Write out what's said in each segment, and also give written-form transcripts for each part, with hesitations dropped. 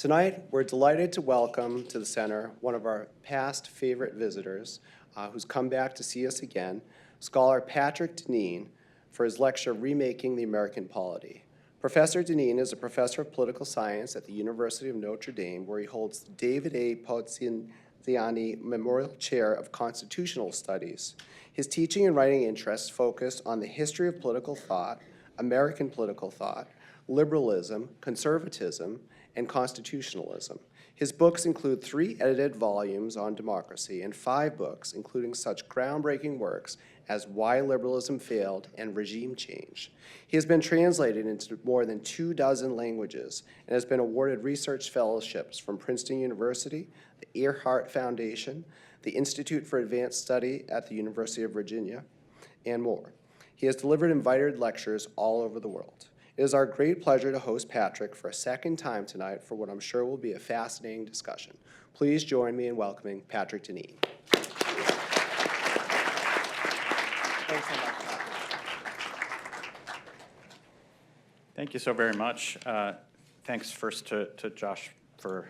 Tonight, we're delighted to welcome to the center one of our past favorite visitors who's come back to see us again, scholar Patrick Deneen, for his lecture, Remaking the American Polity. Professor Deneen is a professor of political science at the University of Notre Dame, where he holds the David A. Pahigian Memorial Chair of Constitutional Studies. His teaching and writing interests focus on the history of political thought, American political thought, liberalism, conservatism, and constitutionalism. His books include 3 edited volumes on democracy and 5 books, including such groundbreaking works as Why Liberalism Failed and Regime Change. He has been translated into more than 24 languages and has been awarded research fellowships from Princeton University, the Earhart Foundation, the Institute for Advanced Study at the University of Virginia, and more. He has delivered invited lectures all over the world. It is our great pleasure to host Patrick for a second time tonight for what I'm sure will be a fascinating discussion. Please join me in welcoming Patrick Deneen. Thanks so much, Patrick. Thank you so very much. Thanks first to Josh for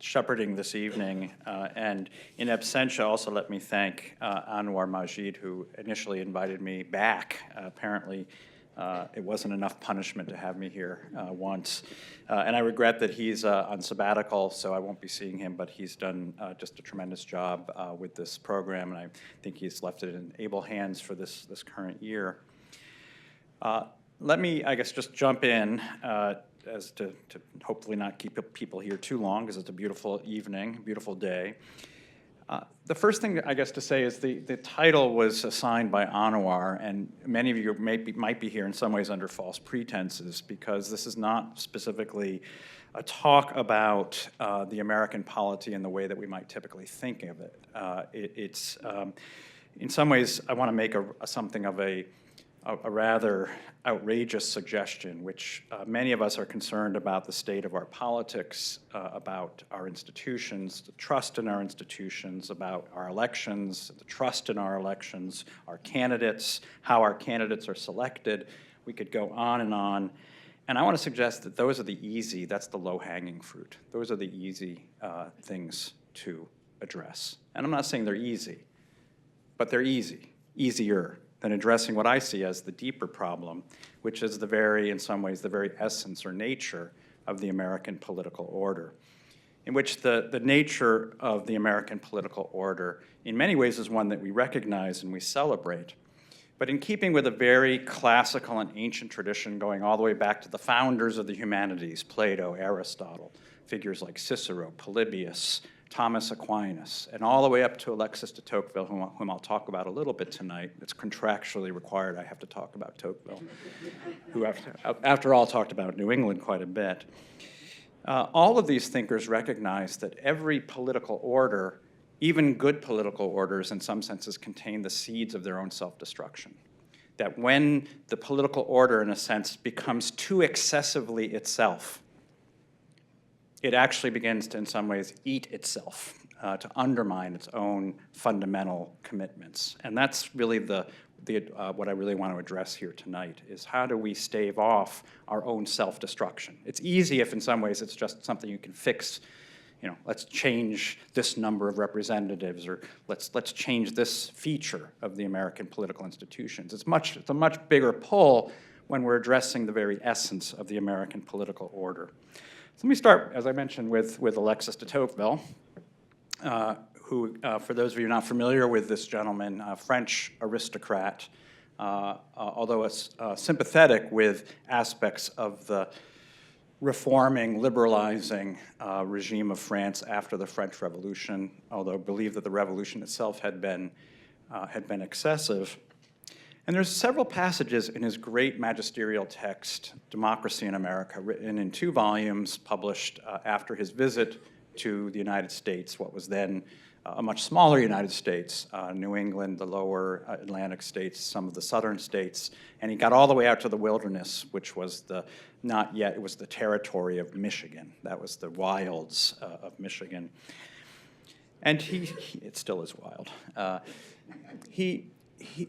shepherding this evening. And in absentia, also let me thank Anwar Majid, who initially invited me back. Apparently, it wasn't enough punishment to have me here once. And I regret that he's on sabbatical, so I won't be seeing him, but he's done just a tremendous job with this program, and I think he's left it in able hands for this current year. Let me, I guess, just jump in as to hopefully not keep people here too long, because it's a beautiful evening, beautiful day. The first thing, I guess, to say is the title was assigned by Anwar, and many of you might be here in some ways under false pretenses, because this is not specifically a talk about the American polity in the way that we might typically think of it. It's in some ways, I want to make something of a rather outrageous suggestion, which many of us are concerned about the state of our politics, about our institutions, the trust in our institutions, about our elections, the trust in our elections, our candidates, how our candidates are selected. We could go on. And I want to suggest that those are the easy, that's the low-hanging fruit. Those are the easy things to address. And I'm not saying they're easy, but they're easier than addressing what I see as the deeper problem, which is in some ways, the very essence or nature of the American political order, in which the nature of the American political order in many ways is one that we recognize and we celebrate. But in keeping with a very classical and ancient tradition going all the way back to the founders of the humanities, Plato, Aristotle, figures like Cicero, Polybius, Thomas Aquinas, and all the way up to Alexis de Tocqueville, whom I'll talk about a little bit tonight. It's contractually required I have to talk about Tocqueville, who after all talked about New England quite a bit. All of these thinkers recognize that every political order, even good political orders in some senses, contain the seeds of their own self-destruction. That when the political order, in a sense, becomes too excessively itself, it actually begins to, in some ways, eat itself, to undermine its own fundamental commitments. And that's really what I really want to address here tonight, is how do we stave off our own self-destruction? It's easy if in some ways it's just something you can fix. Let's change this number of representatives, or let's change this feature of the American political institutions. It's a much bigger pull when we're addressing the very essence of the American political order. So let me start, as I mentioned, with Alexis de Tocqueville, who, for those of you not familiar with this gentleman, French aristocrat, although sympathetic with aspects of the reforming, liberalizing regime of France after the French Revolution, although believed that the revolution itself had been excessive. And there's several passages in his great magisterial text, Democracy in America, written in 2 volumes, published after his visit to the United States, what was then a much smaller United States, New England, the lower Atlantic states, some of the southern states, and he got all the way out to the wilderness, which was it was the territory of Michigan. That was the wilds of Michigan. And it still is wild. He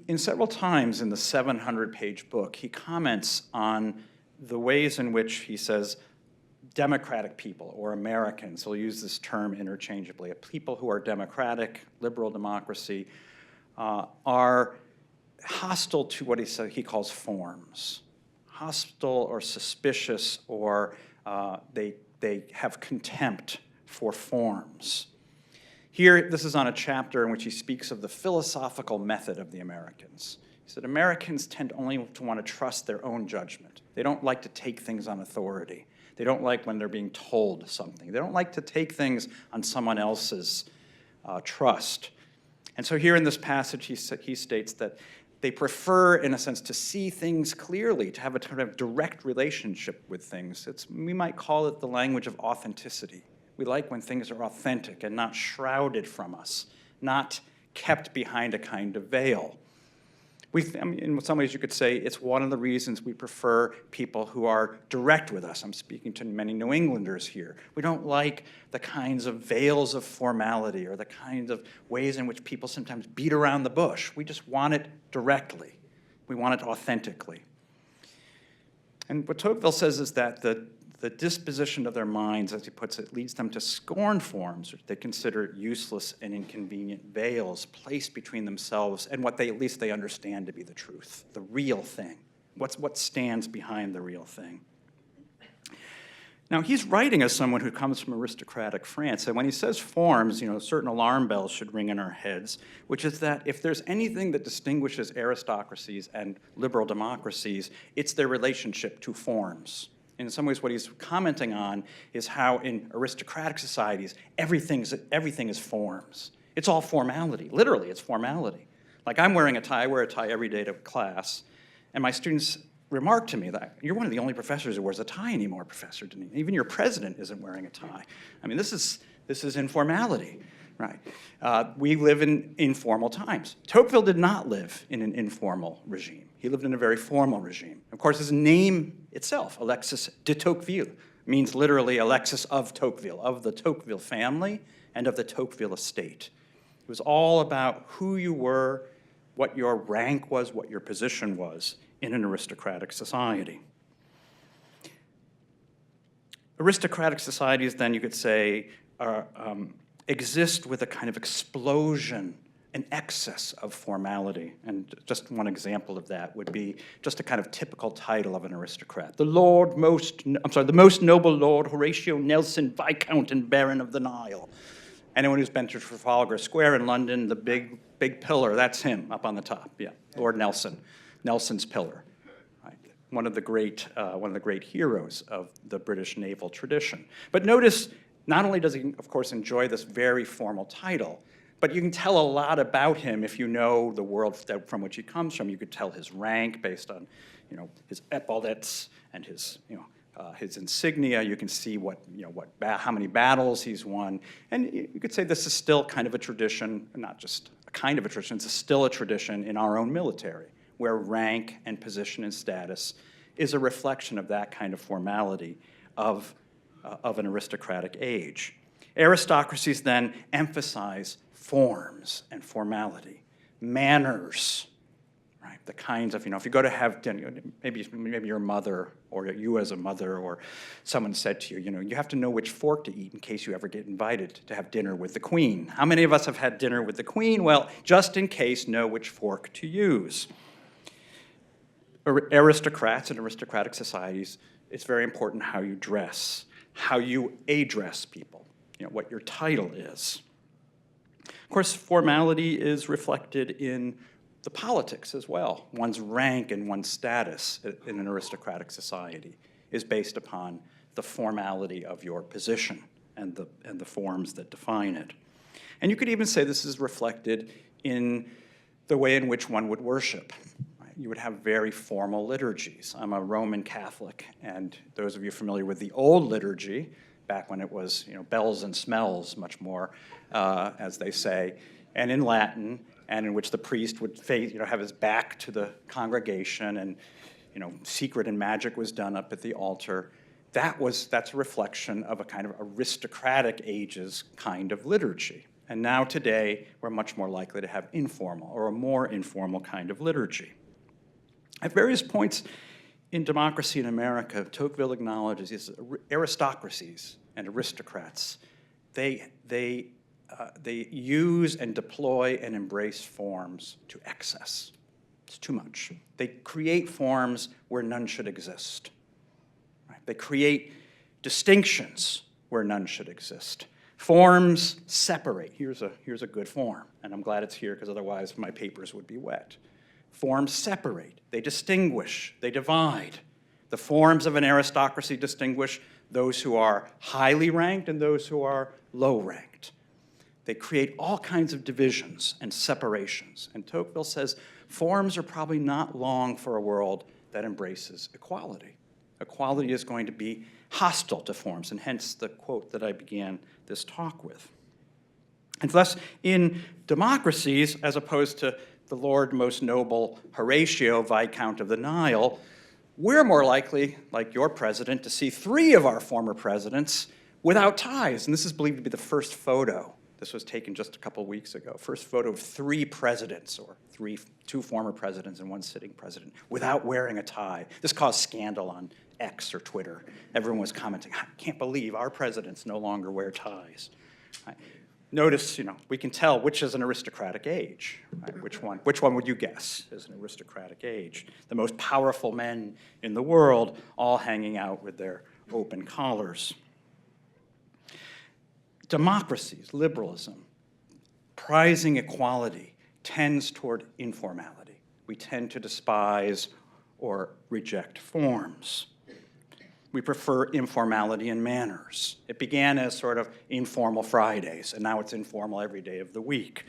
in several times in the 700-page book, he comments on the ways in which, he says, democratic people, or Americans, we'll use this term interchangeably, people who are democratic, liberal democracy, are hostile to what he calls forms. Hostile or suspicious, or they have contempt for forms. Here, this is on a chapter in which he speaks of the philosophical method of the Americans. He said, Americans tend only to want to trust their own judgment. They don't like to take things on authority. They don't like when they're being told something. They don't like to take things on someone else's trust. And so here in this passage, he states that they prefer, in a sense, to see things clearly, to have a kind of direct relationship with things. We might call it the language of authenticity. We like when things are authentic and not shrouded from us, not kept behind a kind of veil. In some ways, you could say it's one of the reasons we prefer people who are direct with us. I'm speaking to many New Englanders here. We don't like the kinds of veils of formality or the kinds of ways in which people sometimes beat around the bush. We just want it directly. We want it authentically. And what Tocqueville says is that the disposition of their minds, as he puts it, leads them to scorn forms which they consider useless and inconvenient veils placed between themselves and what at least they understand to be the truth, the real thing, what stands behind the real thing. Now, he's writing as someone who comes from aristocratic France, and when he says forms, certain alarm bells should ring in our heads, which is that if there's anything that distinguishes aristocracies and liberal democracies, it's their relationship to forms. In some ways, what he's commenting on is how in aristocratic societies, everything is forms. It's all formality. Literally, it's formality. Like I'm wearing a tie. I wear a tie every day to class, and my students remark to me that you're one of the only professors who wears a tie anymore, Professor Deneen. Even your president isn't wearing a tie. I mean, this is informality, right? We live in informal times. Tocqueville did not live in an informal regime. He lived in a very formal regime. Of course, his name itself, Alexis de Tocqueville, means literally Alexis of Tocqueville, of the Tocqueville family and of the Tocqueville estate. It was all about who you were, what your rank was, what your position was in an aristocratic society. Aristocratic societies, then, you could say, exist with a kind of explosion, an excess of formality. And just one example of that would be just a kind of typical title of an aristocrat. The most noble Lord Horatio Nelson, Viscount and Baron of the Nile. Anyone who's been to Trafalgar Square in London, the big pillar, that's him up on the top, yeah, Lord Nelson, Nelson's Pillar. Right? One of the great heroes of the British naval tradition. But notice, not only does he, of course, enjoy this very formal title, but you can tell a lot about him if you know the world from which he comes from. You could tell his rank based on, his epaulettes and his insignia. You can see how many battles he's won, and you could say this is still kind of a tradition, not just a kind of a tradition. It's still a tradition in our own military, where rank and position and status is a reflection of that kind of formality of an aristocratic age. Aristocracies then emphasize forms and formality, manners, right? The kinds of, if you go to have dinner, maybe your mother or you as a mother or someone said to you, you have to know which fork to eat in case you ever get invited to have dinner with the Queen. How many of us have had dinner with the Queen? Well, just in case, know which fork to use. Aristocrats and aristocratic societies, it's very important how you dress, how you address people, what your title is. Of course, formality is reflected in the politics as well. One's rank and one's status in an aristocratic society is based upon the formality of your position and the forms that define it. And you could even say this is reflected in the way in which one would worship. You would have very formal liturgies. I'm a Roman Catholic, and those of you familiar with the old liturgy, back when it was bells and smells much more, as they say, and in Latin, and in which the priest would have his back to the congregation, and secret and magic was done up at the altar. That's a reflection of a kind of aristocratic age's kind of liturgy. And now today, we're much more likely to have informal or a more informal kind of liturgy. At various points in Democracy in America, Tocqueville acknowledges is aristocracies and aristocrats, they use and deploy and embrace forms to excess. It's too much. They create forms where none should exist. Right? They create distinctions where none should exist. Forms separate. Here's a good form, and I'm glad it's here because otherwise my papers would be wet. Forms separate. They distinguish. They divide. The forms of an aristocracy distinguish those who are highly ranked and those who are low ranked. They create all kinds of divisions and separations. And Tocqueville says forms are probably not long for a world that embraces equality. Equality is going to be hostile to forms, and hence the quote that I began this talk with. And thus, in democracies, as opposed to the Lord Most Noble Horatio, Viscount of the Nile, we're more likely, like your president, to see 3 of our former presidents without ties. And this is believed to be the first photo. This was taken just a couple weeks ago. First photo of 3 presidents, or 2 former presidents and 1 sitting president, without wearing a tie. This caused scandal on X or Twitter. Everyone was commenting, I can't believe our presidents no longer wear ties. Right. Notice, we can tell which is an aristocratic age. Right? Which one would you guess is an aristocratic age? The most powerful men in the world, all hanging out with their open collars. Democracies, liberalism, prizing equality, tends toward informality. We tend to despise or reject forms. We prefer informality in manners. It began as sort of informal Fridays, and now it's informal every day of the week.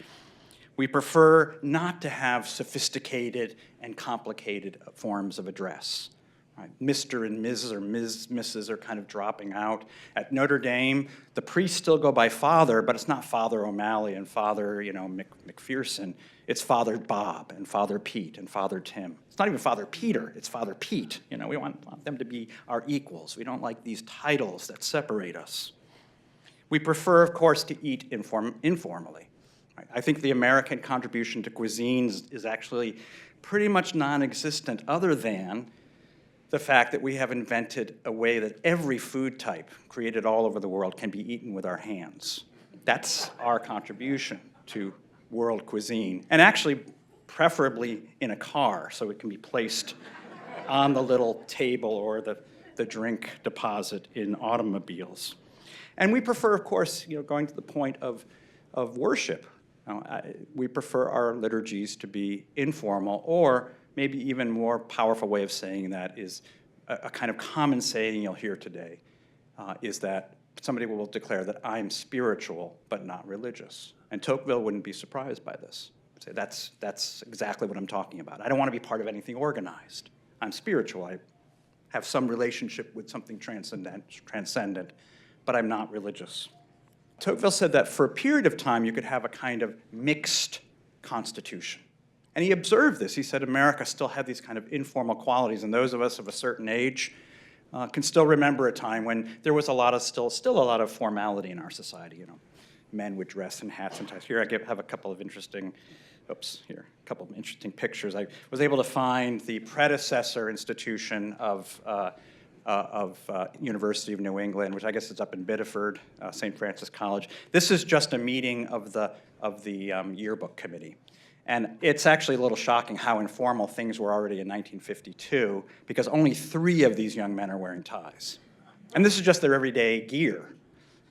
We prefer not to have sophisticated and complicated forms of address. Right? Mr. and Ms. or Ms. Mrs. are kind of dropping out. At Notre Dame, the priests still go by Father, but it's not Father O'Malley and Father, McPherson. It's Father Bob and Father Pete and Father Tim. It's not even Father Peter, it's Father Pete. We want them to be our equals. We don't like these titles that separate us. We prefer, of course, to eat informally. Right? I think the American contribution to cuisines is actually pretty much non-existent, other than the fact that we have invented a way that every food type created all over the world can be eaten with our hands. That's our contribution to world cuisine, and actually preferably in a car so it can be placed on the little table or the drink deposit in automobiles. And we prefer, of course, going to the point of worship. We prefer our liturgies to be informal, or maybe even more powerful way of saying that is a kind of common saying you'll hear today, is that somebody will declare that I'm spiritual but not religious. And Tocqueville wouldn't be surprised by this. Say, that's exactly what I'm talking about. I don't want to be part of anything organized. I'm spiritual. I have some relationship with something transcendent, but I'm not religious. Tocqueville said that for a period of time you could have a kind of mixed constitution. And he observed this. He said America still had these kind of informal qualities, and those of us of a certain age can still remember a time when there was still a lot of formality in our society. Men would dress in hats and ties. Here I have a couple of interesting pictures. I was able to find the predecessor institution of University of New England, which I guess is up in Biddeford, St. Francis College. This is just a meeting of the yearbook committee. And it's actually a little shocking how informal things were already in 1952, because only 3 of these young men are wearing ties. And this is just their everyday gear.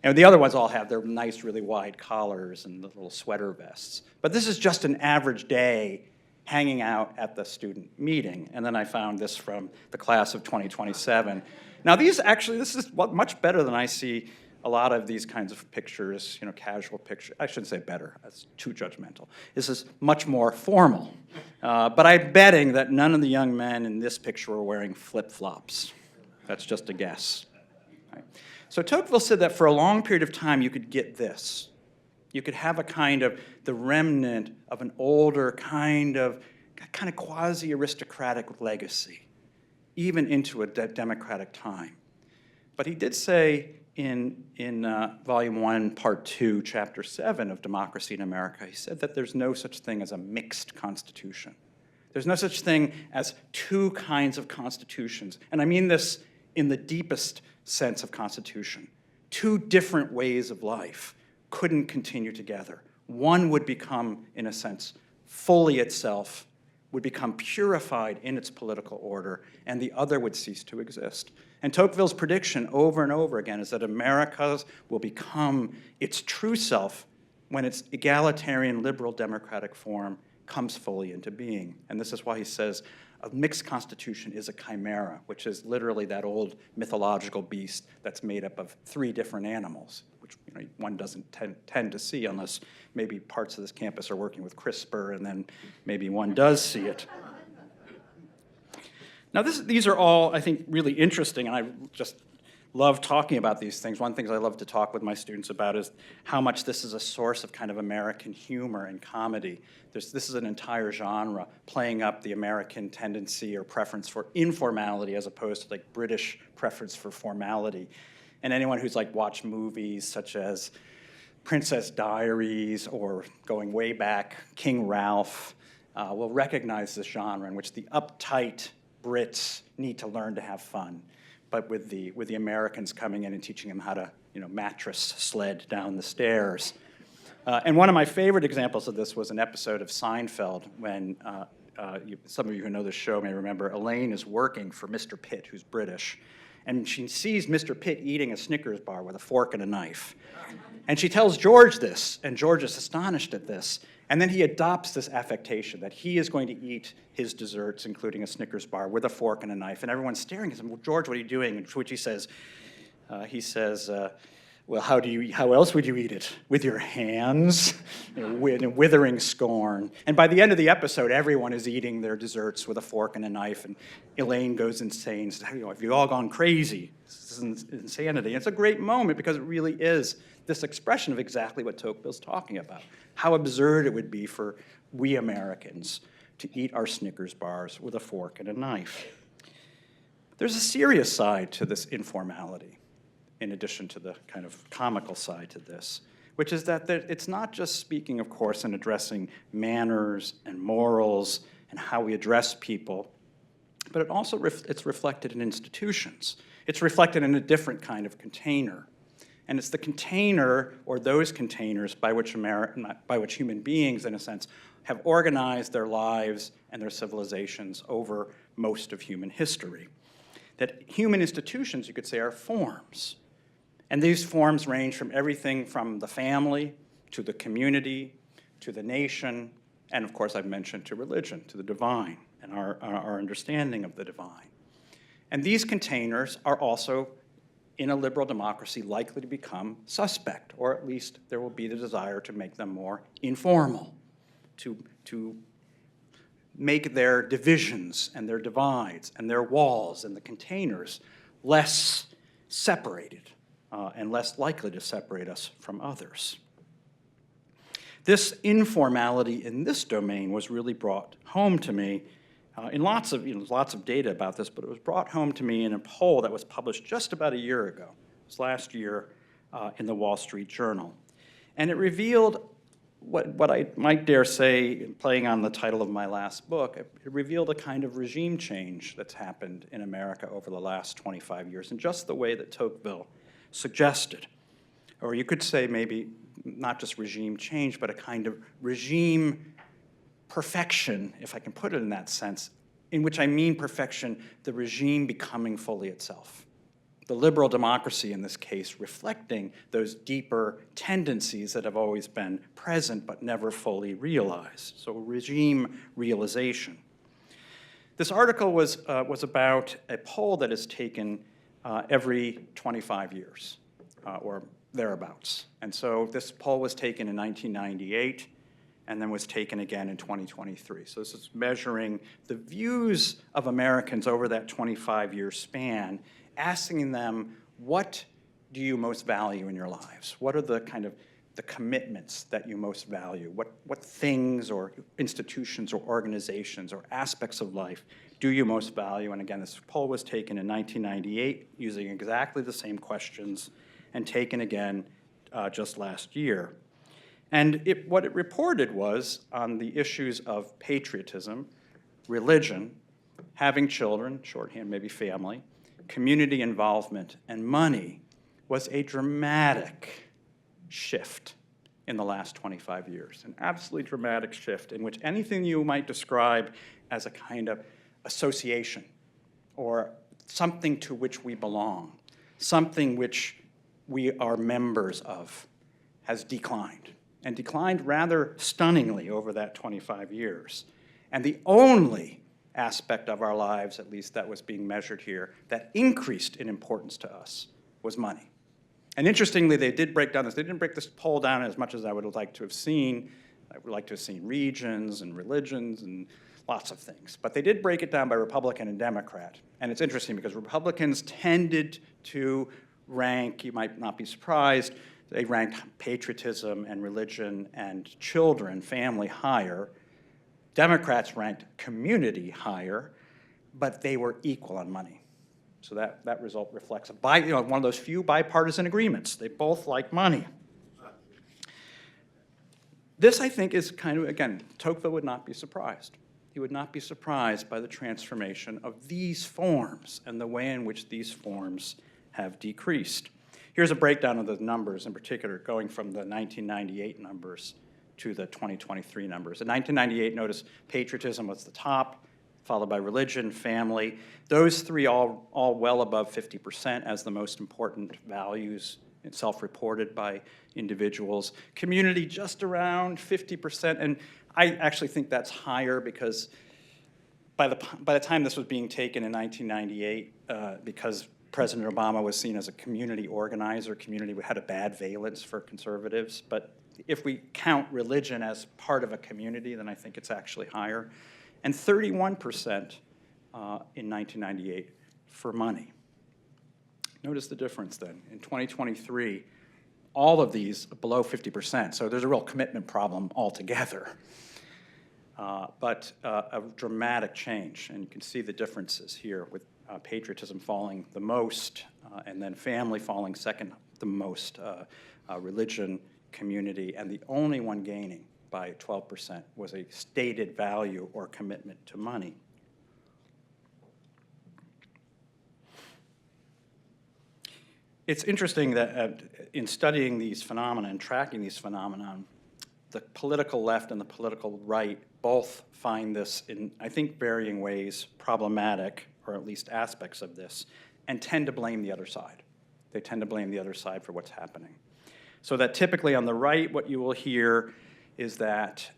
And the other ones all have their nice, really wide collars and the little sweater vests. But this is just an average day hanging out at the student meeting. And then I found this from the class of 2027. Now this is much better than I see a lot of these kinds of pictures, casual pictures. I shouldn't say better, that's too judgmental. This is much more formal. But I'm betting that none of the young men in this picture were wearing flip-flops. That's just a guess. Right. So Tocqueville said that for a long period of time you could get this. You could have a kind of the remnant of an older kind of quasi-aristocratic legacy, even into a democratic time. But he did say in Volume 1, Part 2, Chapter 7 of Democracy in America, he said that there's no such thing as a mixed constitution. There's no such thing as two kinds of constitutions. And I mean this in the deepest sense of constitution. Two different ways of life couldn't continue together. One would become, in a sense, fully itself, would become purified in its political order, and the other would cease to exist. And Tocqueville's prediction over and over again is that America will become its true self when its egalitarian, liberal, democratic form comes fully into being. And this is why he says a mixed constitution is a chimera, which is literally that old mythological beast that's made up of three different animals, which one doesn't tend to see unless maybe parts of this campus are working with CRISPR, and then maybe one does see it. Now, these are all, I think, really interesting, and I just love talking about these things. One of the things I love to talk with my students about is how much this is a source of kind of American humor and comedy. This is an entire genre playing up the American tendency or preference for informality as opposed to like British preference for formality. And anyone who's like watched movies such as Princess Diaries or going way back, King Ralph, will recognize this genre in which the uptight Brits need to learn to have fun, but with the Americans coming in and teaching them how to mattress sled down the stairs. And one of my favorite examples of this was an episode of Seinfeld when some of you who know this show may remember Elaine is working for Mr. Pitt, who's British, and she sees Mr. Pitt eating a Snickers bar with a fork and a knife. And she tells George this, and George is astonished at this. And then he adopts this affectation that he is going to eat his desserts, including a Snickers bar, with a fork and a knife. And everyone's staring at him. Well, George, what are you doing? And to which he says, well, how else would you eat it? With your hands? Withering scorn. And by the end of the episode, everyone is eating their desserts with a fork and a knife, and Elaine goes insane. Says, have you all gone crazy? This is insanity. And it's a great moment because it really is this expression of exactly what Tocqueville's talking about. How absurd it would be for we Americans to eat our Snickers bars with a fork and a knife. There's a serious side to this informality, in addition to the kind of comical side to this, which is that it's not just speaking, of course, and addressing manners and morals and how we address people, but it also it's reflected in institutions. It's reflected in a different kind of container. And it's the container, or those containers, by which human beings, in a sense, have organized their lives and their civilizations over most of human history. That human institutions, you could say, are forms. And these forms range from everything from the family, to the community, to the nation, and of course I've mentioned to religion, to the divine, and our understanding of the divine. And these containers are also, in a liberal democracy, likely to become suspect, or at least there will be the desire to make them more informal, to make their divisions and their divides and their walls and the containers less separated and less likely to separate us from others. This informality in this domain was really brought home to me in lots of data about this, but it was brought home to me in a poll that was published just about a year ago. It was last year in the Wall Street Journal. And it revealed what I might dare say, playing on the title of my last book, it revealed a kind of regime change that's happened in America over the last 25 years in just the way that Tocqueville suggested. Or you could say maybe not just regime change, but a kind of regime perfection, if I can put it in that sense, in which I mean perfection, the regime becoming fully itself. The liberal democracy, in this case, reflecting those deeper tendencies that have always been present but never fully realized. So regime realization. This article was about a poll that is taken every 25 years, or thereabouts. And so this poll was taken in 1998, and then was taken again in 2023. So this is measuring the views of Americans over that 25-year span, asking them, what do you most value in your lives? What are the kind of the commitments that you most value? What things or institutions or organizations or aspects of life do you most value? And again, this poll was taken in 1998 using exactly the same questions and taken again just last year. And what it reported was, on the issues of patriotism, religion, having children, shorthand maybe family, community involvement, and money was a dramatic shift in the last 25 years, an absolutely dramatic shift in which anything you might describe as a kind of association or something to which we belong, something which we are members of, has declined, and declined rather stunningly over that 25 years. And the only aspect of our lives, at least that was being measured here, that increased in importance to us was money. And interestingly, they did break down this. They didn't break this poll down as much as I would have liked to have seen. I would like to have seen regions and religions and lots of things. But they did break it down by Republican and Democrat. And it's interesting because Republicans tended to rank, you might not be surprised, they ranked patriotism and religion and children, family, higher. Democrats ranked community higher, but they were equal on money. So that result reflects one of those few bipartisan agreements. They both like money. This, I think, is kind of, again, Tocqueville would not be surprised. He would not be surprised by the transformation of these forms and the way in which these forms have decreased. Here's a breakdown of the numbers, in particular, going from the 1998 numbers to the 2023 numbers. In 1998, notice patriotism was the top, followed by religion, family. Those three all well above 50% as the most important values self-reported by individuals. Community just around 50%, and I actually think that's higher because by the time this was being taken in 1998, because President Obama was seen as a community organizer, community had a bad valence for conservatives, but if we count religion as part of a community, then I think it's actually higher. And 31% in 1998 for money. Notice the difference then. In 2023, all of these below 50%, so there's a real commitment problem altogether. But a dramatic change, and you can see the differences here with patriotism falling the most, and then family falling second the most, religion, community, and the only one gaining by 12% was a stated value or commitment to money. It's interesting that in studying these phenomena and tracking these phenomena, the political left and the political right both find this in, I think, varying ways problematic, or at least aspects of this, and tend to blame the other side. They tend to blame the other side for what's happening. So that typically on the right, what you will hear is that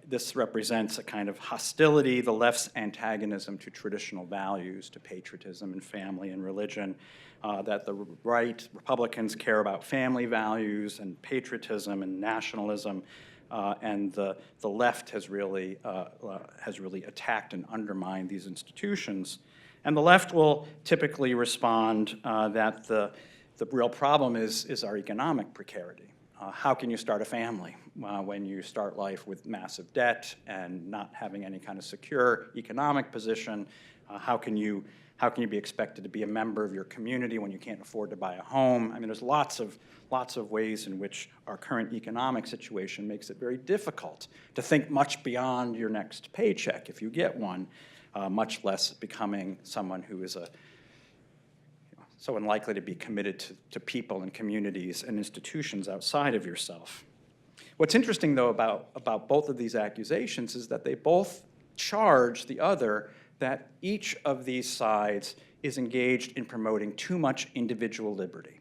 this represents a kind of hostility, the left's antagonism to traditional values, to patriotism and family and religion, that the right, Republicans care about family values and patriotism and nationalism, and the left has really attacked and undermined these institutions. And the left will typically respond that the real problem is our economic precarity. How can you start a family when you start life with massive debt and not having any kind of secure economic position? How can you be expected to be a member of your community when you can't afford to buy a home? I mean, there's lots of ways in which our current economic situation makes it very difficult to think much beyond your next paycheck, if you get one, much less becoming someone who is so unlikely to be committed to people and communities and institutions outside of yourself. What's interesting, though, about both of these accusations is that they both charge the other that each of these sides is engaged in promoting too much individual liberty.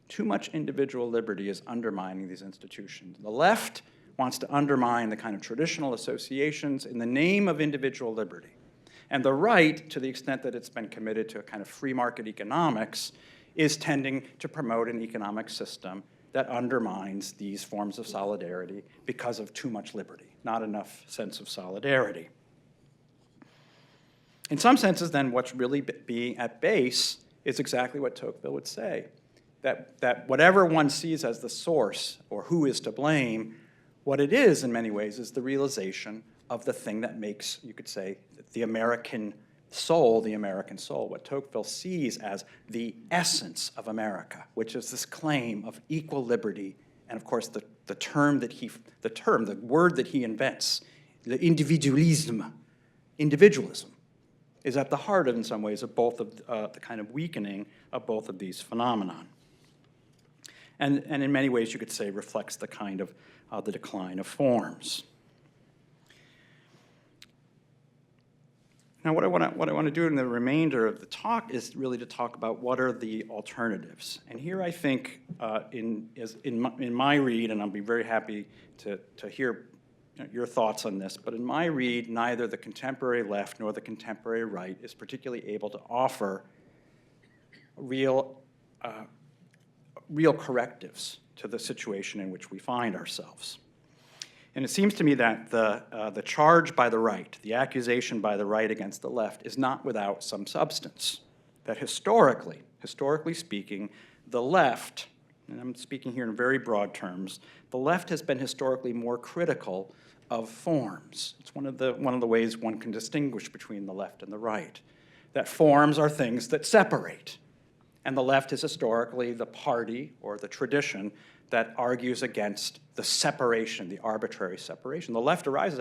Too much individual liberty is undermining these institutions. The left wants to undermine the kind of traditional associations in the name of individual liberty. And the right, to the extent that it's been committed to a kind of free market economics, is tending to promote an economic system that undermines these forms of solidarity because of too much liberty, not enough sense of solidarity. In some senses, then, what's really being at base is exactly what Tocqueville would say, that whatever one sees as the source or who is to blame, what it is in many ways is the realization of the thing that makes, you could say, the American soul, what Tocqueville sees as the essence of America, which is this claim of equal liberty, and of course the word that he invents, the individualism, individualism is at the heart, in some ways, of both of the kind of weakening of both of these phenomenon. And in many ways, you could say, reflects the kind of the decline of forms. Now, what I want to do in the remainder of the talk is really to talk about what are the alternatives. And here I think, in my read, and I'll be very happy to hear your thoughts on this, but in my read, neither the contemporary left nor the contemporary right is particularly able to offer real correctives to the situation in which we find ourselves. And it seems to me that the charge by the right, the accusation by the right against the left, is not without some substance. That historically speaking, the left, and I'm speaking here in very broad terms, the left has been historically more critical of forms. It's one of the ways one can distinguish between the left and the right. That forms are things that separate. And the left is historically the party or the tradition that argues against the separation, the arbitrary separation. The left arises,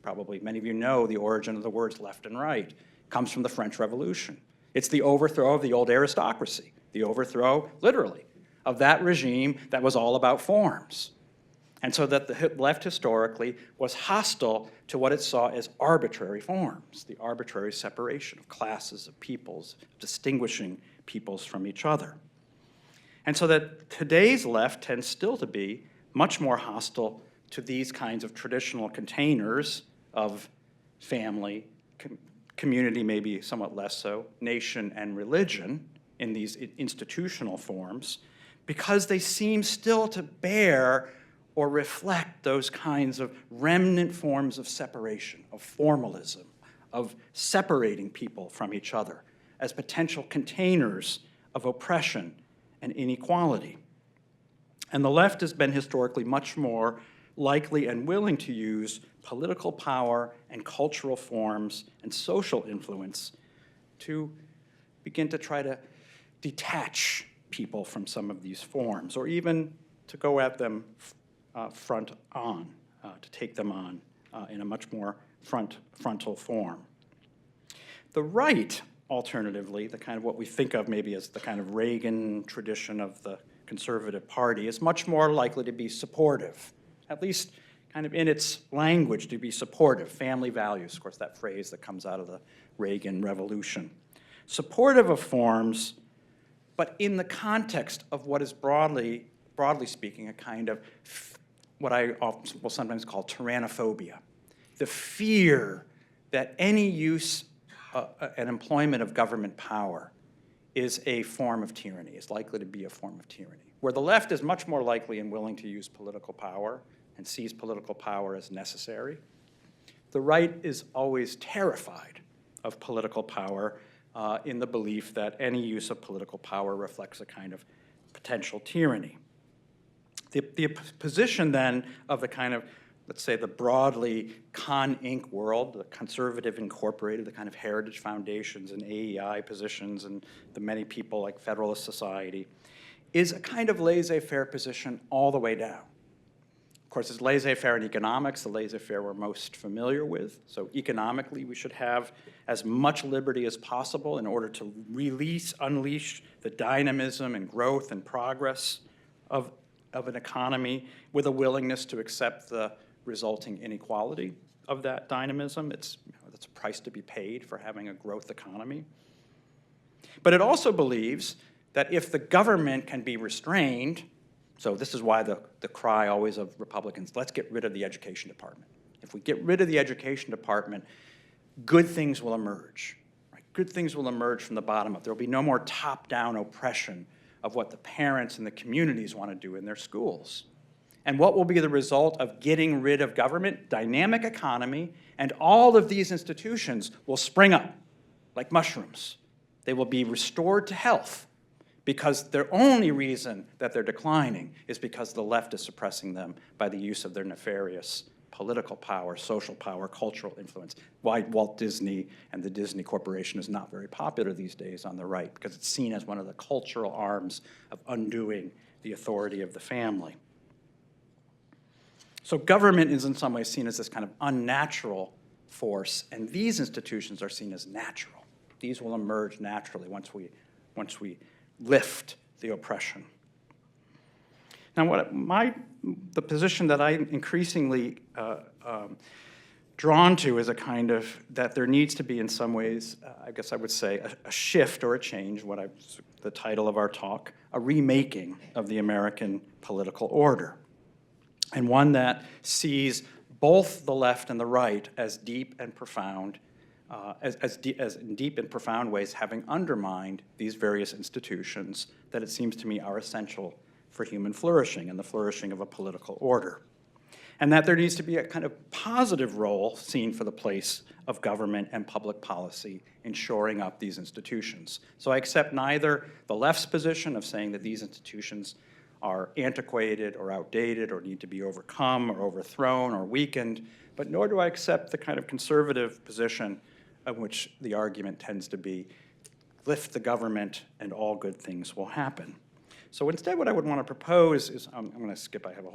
probably many of you know the origin of the words left and right. It comes from the French Revolution. It's the overthrow of the old aristocracy, the overthrow, literally, of that regime that was all about forms. And so that the left historically was hostile to what it saw as arbitrary forms, the arbitrary separation of classes, of peoples, distinguishing peoples from each other. And so that today's left tends still to be much more hostile to these kinds of traditional containers of family, community maybe somewhat less so, nation and religion in these institutional forms, because they seem still to bear or reflect those kinds of remnant forms of separation, of formalism, of separating people from each other as potential containers of oppression and inequality. And the left has been historically much more likely and willing to use political power and cultural forms and social influence to begin to try to detach people from some of these forms, or even to go at them front on, to take them on in a much more frontal form. The right, alternatively, the kind of what we think of maybe as the kind of Reagan tradition of the Conservative Party, is much more likely to be supportive, at least kind of in its language, to be supportive, family values, of course, that phrase that comes out of the Reagan Revolution. Supportive of forms, but in the context of what is broadly speaking, a kind of what I will sometimes call tyrannophobia, the fear that any use and employment of government power is a form of tyranny, is likely to be a form of tyranny, where the left is much more likely and willing to use political power and sees political power as necessary. The right is always terrified of political power in the belief that any use of political power reflects a kind of potential tyranny. The position then of the kind of, let's say, the broadly con-inc world, the conservative incorporated, the kind of heritage foundations and AEI positions and the many people like Federalist Society, is a kind of laissez-faire position all the way down. Of course, it's laissez-faire in economics, the laissez-faire we're most familiar with. So economically, we should have as much liberty as possible in order to unleash the dynamism and growth and progress of an economy with a willingness to accept the resulting inequality of that dynamism. That's a price to be paid for having a growth economy. But it also believes that if the government can be restrained, so this is why the cry always of Republicans, let's get rid of the education department. If we get rid of the education department, good things will emerge. Right? Good things will emerge from the bottom up. There will be no more top-down oppression of what the parents and the communities want to do in their schools. And what will be the result of getting rid of government? Dynamic economy, and all of these institutions will spring up like mushrooms. They will be restored to health because their only reason that they're declining is because the left is suppressing them by the use of their nefarious political power, social power, cultural influence. Why Walt Disney and the Disney Corporation is not very popular these days on the right, because it's seen as one of the cultural arms of undoing the authority of the family. So government is in some ways seen as this kind of unnatural force, and these institutions are seen as natural. These will emerge naturally once we lift the oppression. Now, the position that I'm increasingly drawn to is a kind of, that there needs to be in some ways, I guess I would say, a shift or a change, the title of our talk, a remaking of the American political order, and one that sees both the left and the right as deep and profound, as in deep and profound ways having undermined these various institutions that it seems to me are essential for human flourishing and the flourishing of a political order. And that there needs to be a kind of positive role seen for the place of government and public policy in shoring up these institutions. So I accept neither the left's position of saying that these institutions are antiquated or outdated or need to be overcome or overthrown or weakened, but nor do I accept the kind of conservative position of which the argument tends to be, lift the government and all good things will happen. So instead what I would want to propose is, I'm going to skip, I have a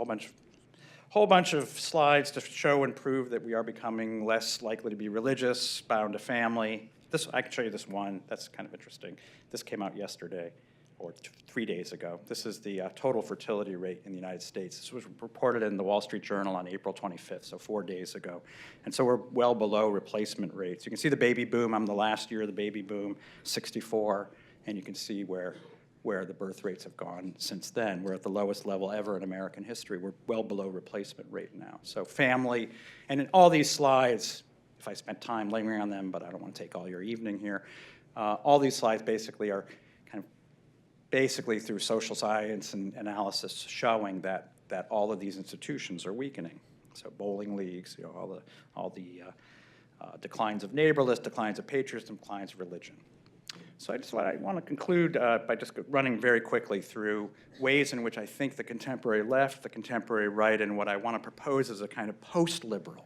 whole bunch of slides to show and prove that we are becoming less likely to be religious, bound to family. I can show you this one, that's kind of interesting. This came out yesterday, or 3 days ago. This is the total fertility rate in the United States. This was reported in the Wall Street Journal on April 25th, so 4 days ago. And so we're well below replacement rates. You can see the baby boom. I'm the last year of the baby boom, 64, and you can see where the birth rates have gone since then. We're at the lowest level ever in American history. We're well below replacement rate now. So family, and in all these slides, if I spent time lingering on them, but I don't want to take all your evening here, all these slides basically are kind of basically through social science and analysis showing that all of these institutions are weakening. So bowling leagues, all the declines of neighborliness, declines of patriotism, declines of religion. So I want to conclude by just running very quickly through ways in which I think the contemporary left, the contemporary right, and what I want to propose is a kind of post-liberal,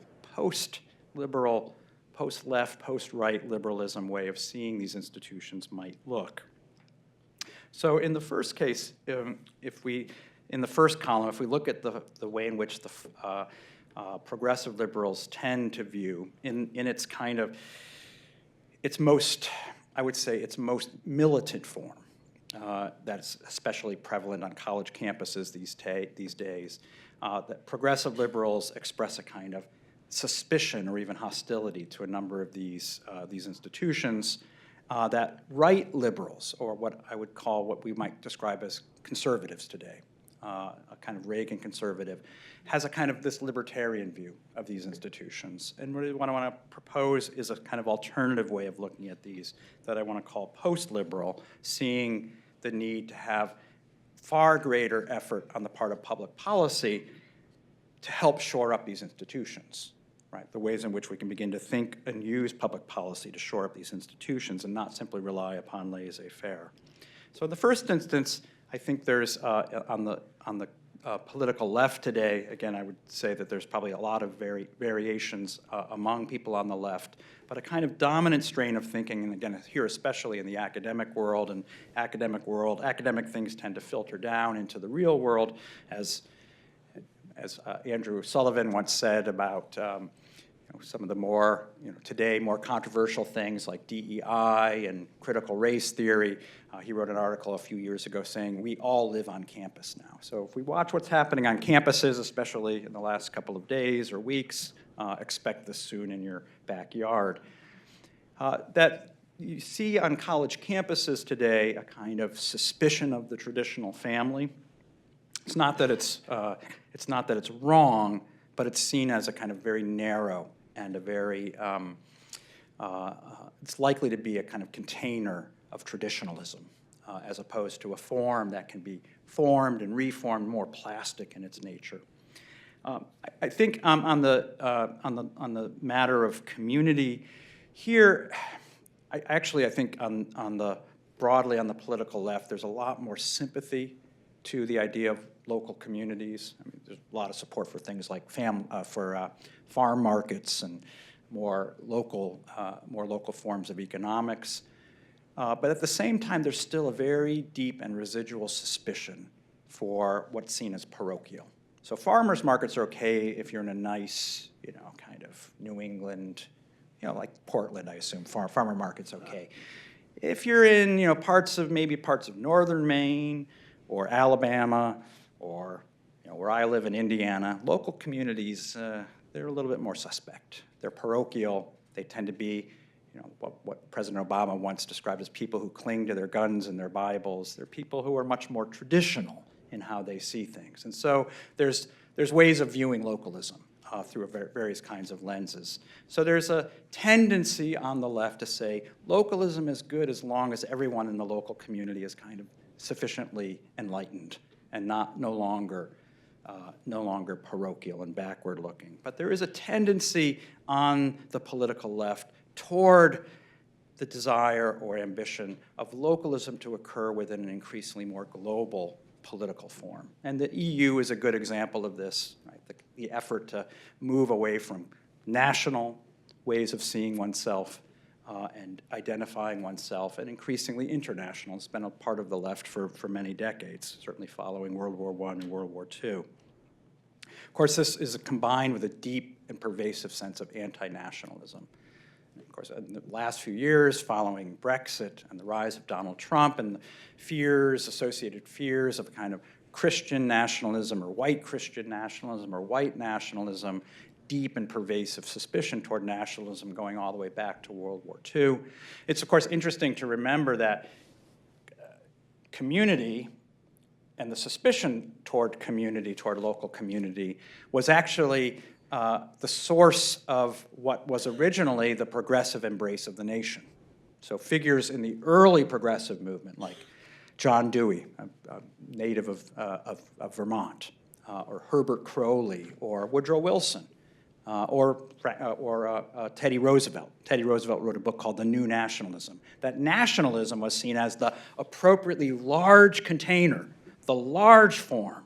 post-left, post-right liberalism way of seeing these institutions might look. So in the first case, in the first column, if we look at the way in which the progressive liberals tend to view, in its kind of, its most, I would say, its most militant form, that's especially prevalent on college campuses these days, that progressive liberals express a kind of suspicion or even hostility to a number of these institutions, that right liberals, or what I would call what we might describe as conservatives today, a kind of Reagan conservative, has a kind of this libertarian view of these institutions. And what I want to propose is a kind of alternative way of looking at these that I want to call post-liberal, seeing the need to have far greater effort on the part of public policy to help shore up these institutions. Right, the ways in which we can begin to think and use public policy to shore up these institutions and not simply rely upon laissez-faire. So in the first instance, I think there's, on the political left today, again, I would say that there's probably a lot of variations among people on the left, but a kind of dominant strain of thinking, and again, here especially in the academic world, academic things tend to filter down into the real world, as Andrew Sullivan once said about some of the more, today more controversial things like DEI and critical race theory. He wrote an article a few years ago saying, we all live on campus now. So if we watch what's happening on campuses, especially in the last couple of days or weeks, expect this soon in your backyard. That you see on college campuses today a kind of suspicion of the traditional family. It's not that it's wrong, but it's seen as a kind of very narrow and a very, it's likely to be a kind of container of traditionalism, as opposed to a form that can be formed and reformed, more plastic in its nature. I think on the matter of community here, I think broadly on the political left, there's a lot more sympathy to the idea of local communities. I mean, there's a lot of support for things like farm markets and more local forms of economics. But at the same time, there's still a very deep and residual suspicion for what's seen as parochial. So farmers markets are okay if you're in a nice, kind of New England like Portland, I assume, farmer market's okay. If you're in, parts of northern Maine or Alabama or, where I live in Indiana, local communities, they're a little bit more suspect. They're parochial. They tend to be, what President Obama once described as people who cling to their guns and their Bibles. They're people who are much more traditional in how they see things. And so there's ways of viewing localism through various kinds of lenses. So there's a tendency on the left to say localism is good as long as everyone in the local community is kind of sufficiently enlightened and no longer parochial and backward looking. But there is a tendency on the political left toward the desire or ambition of localism to occur within an increasingly more global political form. And the EU is a good example of this, right? The effort to move away from national ways of seeing oneself and identifying oneself, and increasingly international. It's been a part of the left for many decades, certainly following World War I and World War II. Of course, this is combined with a deep and pervasive sense of anti-nationalism. Of course, in the last few years, following Brexit and the rise of Donald Trump and the associated fears of kind of Christian nationalism or white Christian nationalism or white nationalism, deep and pervasive suspicion toward nationalism going all the way back to World War II. It's, of course, interesting to remember that community and the suspicion toward local community, was actually the source of what was originally the progressive embrace of the nation. So figures in the early progressive movement, like John Dewey, a native of Vermont, or Herbert Crowley, or Woodrow Wilson, or Teddy Roosevelt. Teddy Roosevelt wrote a book called The New Nationalism. That nationalism was seen as the appropriately large container, the large form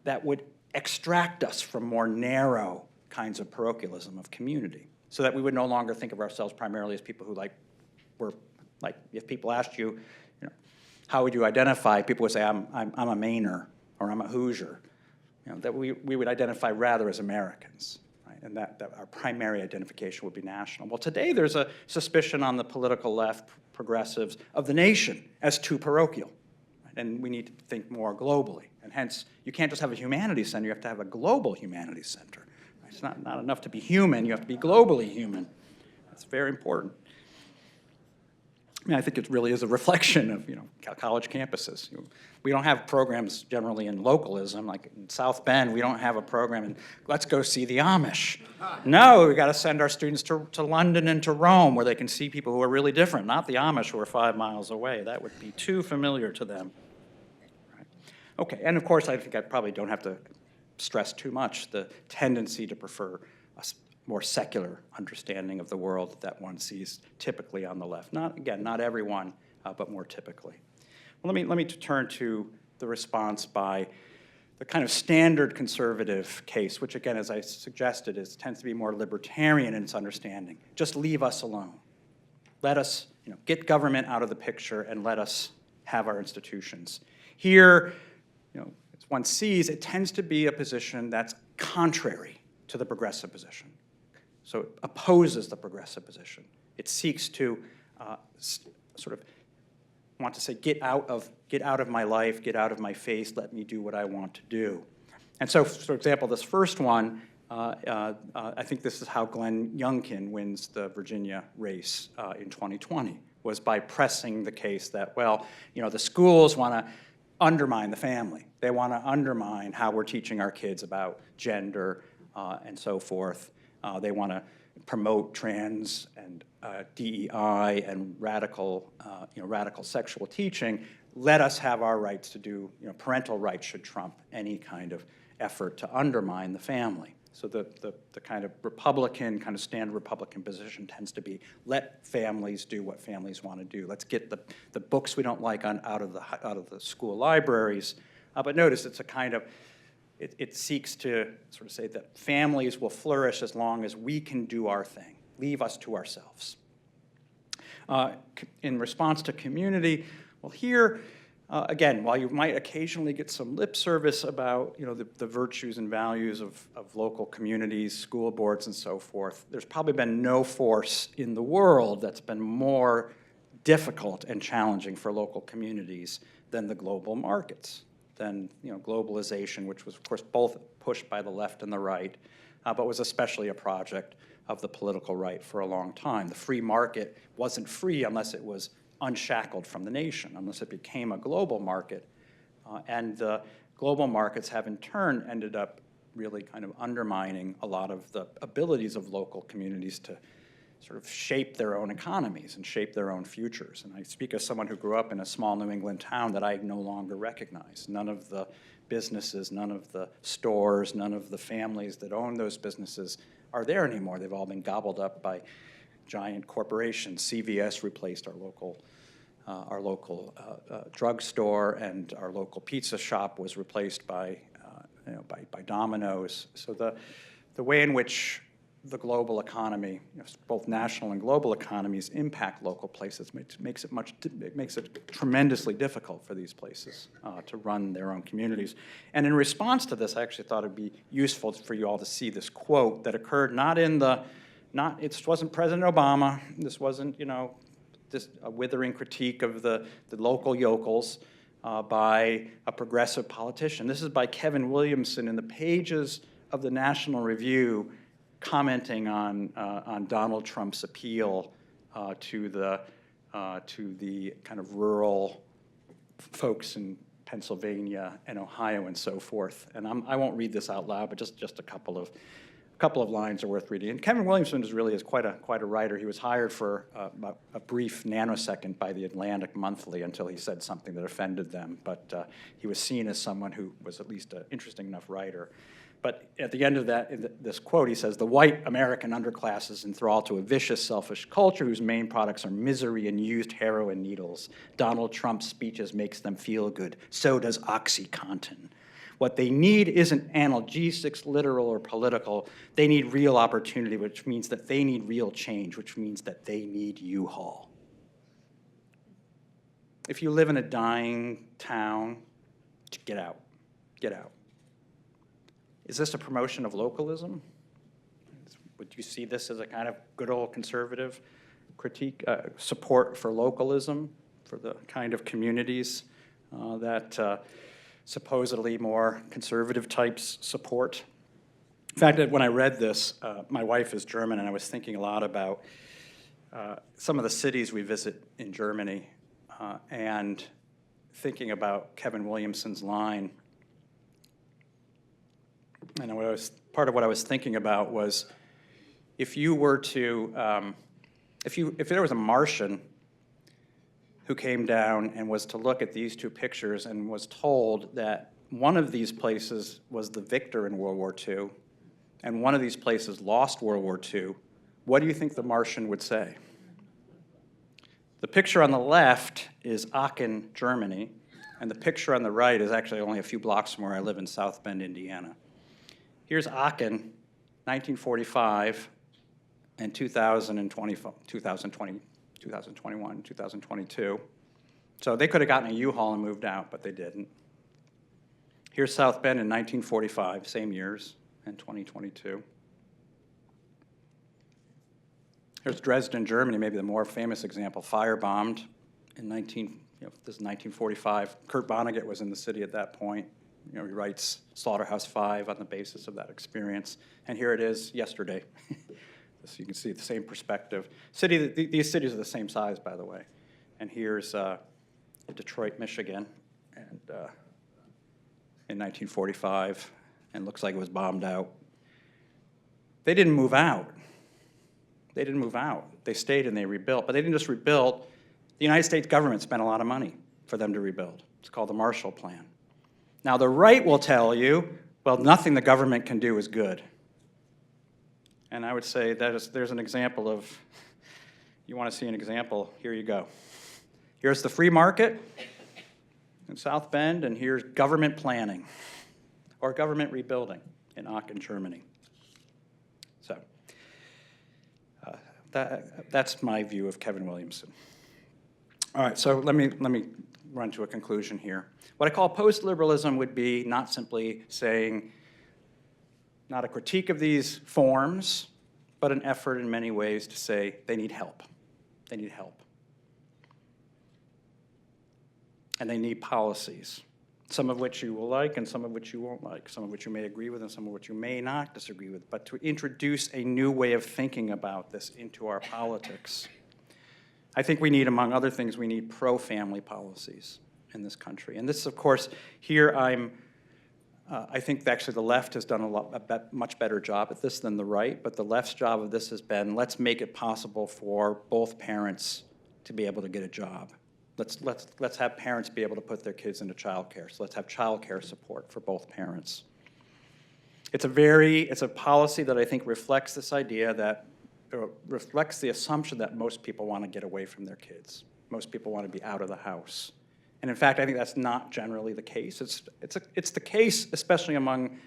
that would extract us from more narrow kinds of parochialism of community, so that we would no longer think of ourselves primarily as people who if people asked you, how would you identify? People would say, I'm a Mainer, or I'm a Hoosier. That we would identify rather as Americans, right? And that our primary identification would be national. Well, today there's a suspicion on the political left, progressives, of the nation as too parochial. And we need to think more globally. And hence, you can't just have a humanities center, you have to have a global humanities center. Right? It's not enough to be human, you have to be globally human. That's very important. I think it really is a reflection of college campuses. We don't have programs generally in localism. Like in South Bend, we don't have a program in, let's go see the Amish. No, we got to send our students to London and to Rome, where they can see people who are really different, not the Amish who are 5 miles away. That would be too familiar to them. Right. Okay, and of course, I think I probably don't have to stress too much the tendency to prefer a more secular understanding of the world that one sees typically on the left. Not everyone, but more typically. Well, let me turn to the response by the kind of standard conservative case, which again, as I suggested, tends to be more libertarian in its understanding. Just leave us alone. Let us get government out of the picture and let us have our institutions. Here, as one sees, it tends to be a position that's contrary to the progressive position. So it opposes the progressive position. It seeks to want to say, get out of my life, get out of my face, let me do what I want to do. And so, for example, this first one, I think this is how Glenn Youngkin wins the Virginia race in 2020, was by pressing the case that, the schools want to undermine the family. They want to undermine how we're teaching our kids about gender and so forth. They want to promote trans and DEI and radical sexual teaching. Let us have our rights to do, parental rights should trump any kind of effort to undermine the family. So the kind of Republican, kind of standard Republican position tends to be, let families do what families want to do. Let's get the books we don't like out of the school libraries. But notice it's a kind of, it seeks to sort of say that families will flourish as long as we can do our thing. Leave us to ourselves. In response to community, well, here, Again, while you might occasionally get some lip service about, the virtues and values of local communities, school boards, and so forth, there's probably been no force in the world that's been more difficult and challenging for local communities than the global markets, than globalization, which was, of course, both pushed by the left and the right, but was especially a project of the political right for a long time. The free market wasn't free unless it was unshackled from the nation, unless it became a global market. And the global markets have in turn ended up really kind of undermining a lot of the abilities of local communities to sort of shape their own economies and shape their own futures. And I speak as someone who grew up in a small New England town that I no longer recognize. None of the businesses, none of the stores, none of the families that own those businesses are there anymore. They've all been gobbled up by giant corporations. CVS replaced our local drugstore, and our local pizza shop was replaced by Domino's. So the way in which the global economy, both national and global economies, impact local places makes it tremendously difficult for these places to run their own communities. And in response to this, I actually thought it'd be useful for you all to see this quote that occurred it wasn't President Obama, this wasn't, just a withering critique of the local yokels by a progressive politician. This is by Kevin Williamson in the pages of the National Review, commenting on Donald Trump's appeal to the kind of rural folks in Pennsylvania and Ohio and so forth. And I won't read this out loud, but just a couple of lines are worth reading. And Kevin Williamson is quite a writer. He was hired for a brief nanosecond by the Atlantic Monthly until he said something that offended them. But he was seen as someone who was at least an interesting enough writer. But at the end of this quote, he says, "The white American underclass is enthralled to a vicious, selfish culture whose main products are misery and used heroin needles. Donald Trump's speeches makes them feel good. So does OxyContin. What they need isn't analgesics, literal or political. They need real opportunity, which means that they need real change, which means that they need U-Haul." If you live in a dying town, get out. Get out. Is this a promotion of localism? Would you see this as a kind of good old conservative critique, support for localism, for the kind of communities that supposedly more conservative types support? In fact, when I read this, my wife is German, and I was thinking a lot about some of the cities we visit in Germany, and thinking about Kevin Williamson's line. And part of what I was thinking about was, if you were to, if there was a Martian who came down and was to look at these two pictures and was told that one of these places was the victor in World War II, and one of these places lost World War II, what do you think the Martian would say? The picture on the left is Aachen, Germany, and the picture on the right is actually only a few blocks from where I live in South Bend, Indiana. Here's Aachen, 1945, and 2021, 2022. So they could have gotten a U-Haul and moved out, but they didn't. Here's South Bend in 1945, same years, and 2022. Here's Dresden, Germany, maybe the more famous example, firebombed in this is 1945. Kurt Vonnegut was in the city at that point. He writes Slaughterhouse 5 on the basis of that experience. And here it is yesterday. So you can see the same perspective. These cities are the same size, by the way. And here's Detroit, Michigan, and in 1945, and looks like it was bombed out. They didn't move out. They didn't move out. They stayed and they rebuilt. But they didn't just rebuild. The United States government spent a lot of money for them to rebuild. It's called the Marshall Plan. Now, the right will tell you, well, nothing the government can do is good. And I would say there's an example of, you want to see an example, here you go. Here's the free market in South Bend, and here's government planning, or government rebuilding in Aachen, Germany. So that's my view of Kevin Williamson. All right, so let me run to a conclusion here. What I call post-liberalism would be not simply saying, not a critique of these forms, but an effort in many ways to say they need help. They need help. And they need policies, some of which you will like and some of which you won't like, some of which you may agree with and some of which you may not disagree with, but to introduce a new way of thinking about this into our politics. I think we need, among other things, we need pro-family policies in this country. And this, of course, here I think actually the left has done a much better job at this than the right, but the left's job of this has been, let's make it possible for both parents to be able to get a job. Let's have parents be able to put their kids into childcare. So let's have childcare support for both parents. It's a policy that I think reflects this idea that, reflects the assumption that most people want to get away from their kids. Most people want to be out of the house. And in fact, I think that's not generally the case. It's the case, especially among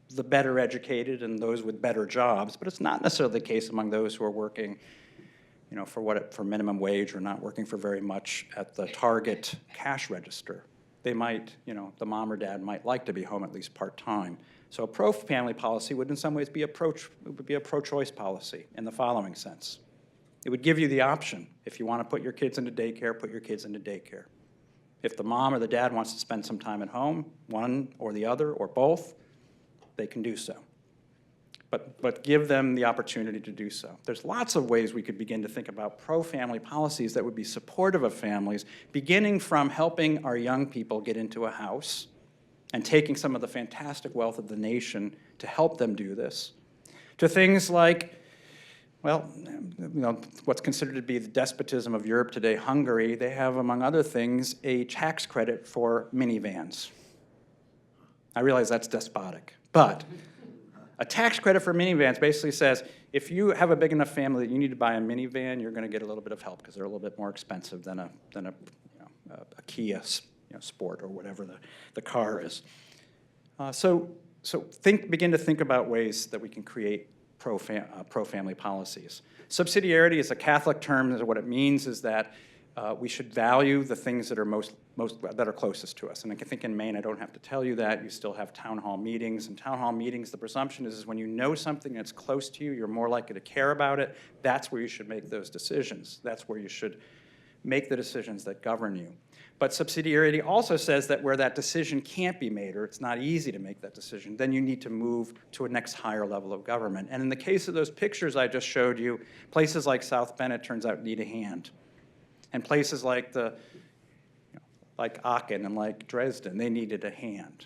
the better educated and those with better jobs, but it's not necessarily the case among those who are working for minimum wage or not working for very much at the Target cash register. They might, the mom or dad might like to be home at least part-time. So a pro-family policy would in some ways be a pro-choice policy in the following sense. It would give you the option. If you want to put your kids into daycare, put your kids into daycare. If the mom or the dad wants to spend some time at home, one or the other or both, they can do so. But give them the opportunity to do so. There's lots of ways we could begin to think about pro-family policies that would be supportive of families, beginning from helping our young people get into a house and taking some of the fantastic wealth of the nation to help them do this, to things like, well, what's considered to be the despotism of Europe today, Hungary. They have, among other things, a tax credit for minivans. I realize that's despotic, but a tax credit for minivans basically says if you have a big enough family that you need to buy a minivan, you're going to get a little bit of help because they're a little bit more expensive than a Kia Sport or whatever the car is. So begin to think about ways that we can create pro-family policies. Subsidiarity is a Catholic term. What it means is that we should value the things that are that are closest to us. And I think in Maine, I don't have to tell you that. You still have town hall meetings. And town hall meetings, the presumption is when you know something that's close to you, you're more likely to care about it. That's where you should make those decisions. That's where you should make the decisions that govern you. But subsidiarity also says that where that decision can't be made, or it's not easy to make that decision, then you need to move to a next higher level of government. And in the case of those pictures I just showed you, places like South Bend, it turns out, need a hand. And places like like Aachen and like Dresden, they needed a hand.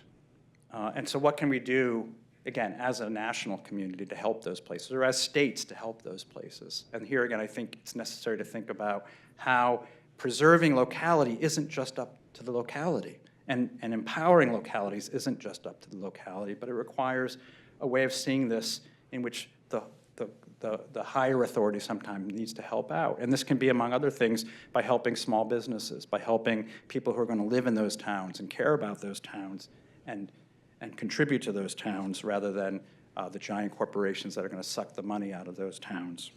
And so what can we do, again, as a national community to help those places, or as states to help those places? And here again, I think it's necessary to think about how preserving locality isn't just up to the locality, and empowering localities isn't just up to the locality, but it requires a way of seeing this in which the higher authority sometimes needs to help out. And this can be, among other things, by helping small businesses, by helping people who are going to live in those towns and care about those towns and contribute to those towns rather than the giant corporations that are going to suck the money out of those towns.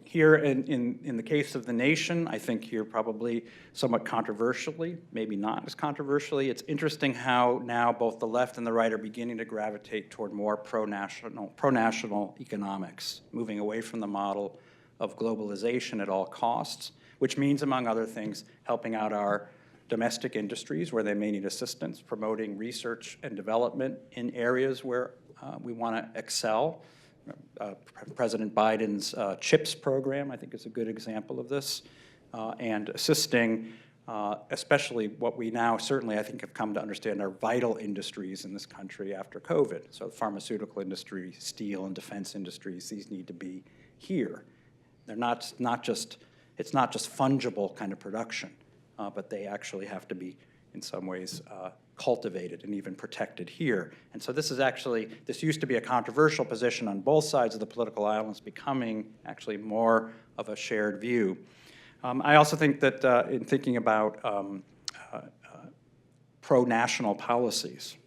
Here in the case of the nation, I think here probably somewhat controversially, maybe not as controversially, it's interesting how now both the left and the right are beginning to gravitate toward more pro-national economics, moving away from the model of globalization at all costs, which means, among other things, helping out our domestic industries where they may need assistance, promoting research and development in areas where we want to excel. President Biden's CHIPS program, I think, is a good example of this, and assisting especially what we now certainly, I think, have come to understand are vital industries in this country after COVID. So the pharmaceutical industry, steel and defense industries, these need to be here. They're not just fungible kind of production, but they actually have to be, in some ways, cultivated and even protected here. And so this used to be a controversial position on both sides of the political aisle, and it's becoming actually more of a shared view. I also think that in thinking about pro-national policies,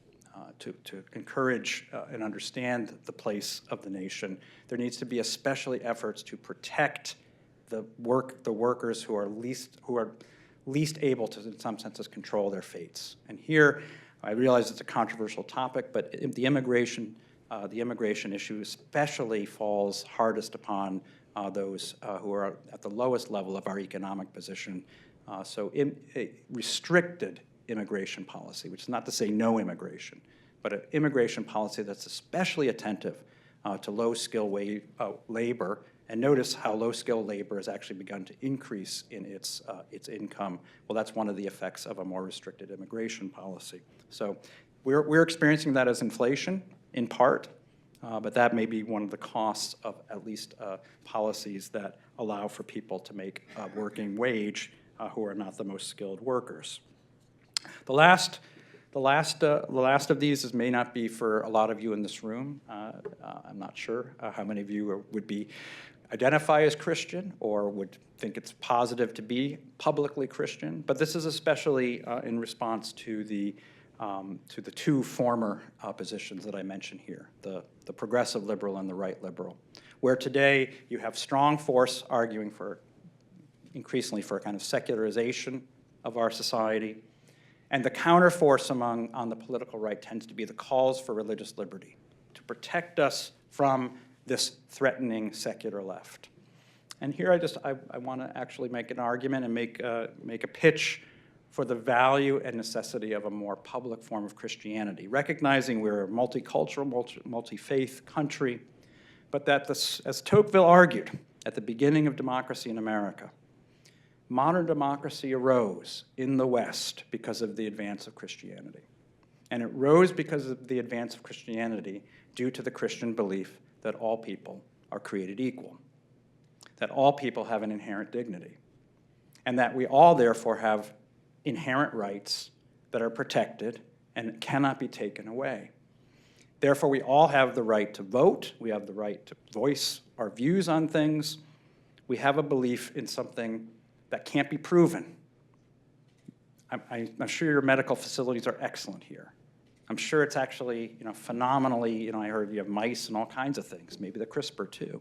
to encourage and understand the place of the nation, there needs to be especially efforts to protect the workers who are least able to, in some senses, control their fates. And here, I realize it's a controversial topic, but the immigration issue especially falls hardest upon those who are at the lowest level of our economic position. A restricted immigration policy, which is not to say no immigration, but an immigration policy that's especially attentive to low-skill labor. And notice how low-skilled labor has actually begun to increase in its income. Well, that's one of the effects of a more restricted immigration policy. So we're experiencing that as inflation, in part, but that may be one of the costs of at least policies that allow for people to make a working wage who are not the most skilled workers. The last of these may not be for a lot of you in this room. I'm not sure how many of you would identify as Christian or would think it's positive to be publicly Christian, but this is especially in response to the two former positions that I mentioned here, the progressive liberal and the right liberal, where today you have strong force arguing increasingly for a kind of secularization of our society, and the counterforce on the political right tends to be the calls for religious liberty, to protect us from this threatening secular left. And here I want to actually make an argument and make a pitch for the value and necessity of a more public form of Christianity, recognizing we're a multicultural, multi-faith country, but that, as Tocqueville argued at the beginning of democracy in America, modern democracy arose in the West because of the advance of Christianity. And it rose because of the advance of Christianity due to the Christian belief that all people are created equal, that all people have an inherent dignity, and that we all therefore have inherent rights that are protected and cannot be taken away. Therefore, we all have the right to vote, we have the right to voice our views on things, we have a belief in something that can't be proven. I'm sure your medical facilities are excellent here. I'm sure it's actually, phenomenally, I heard you have mice and all kinds of things, maybe the CRISPR too.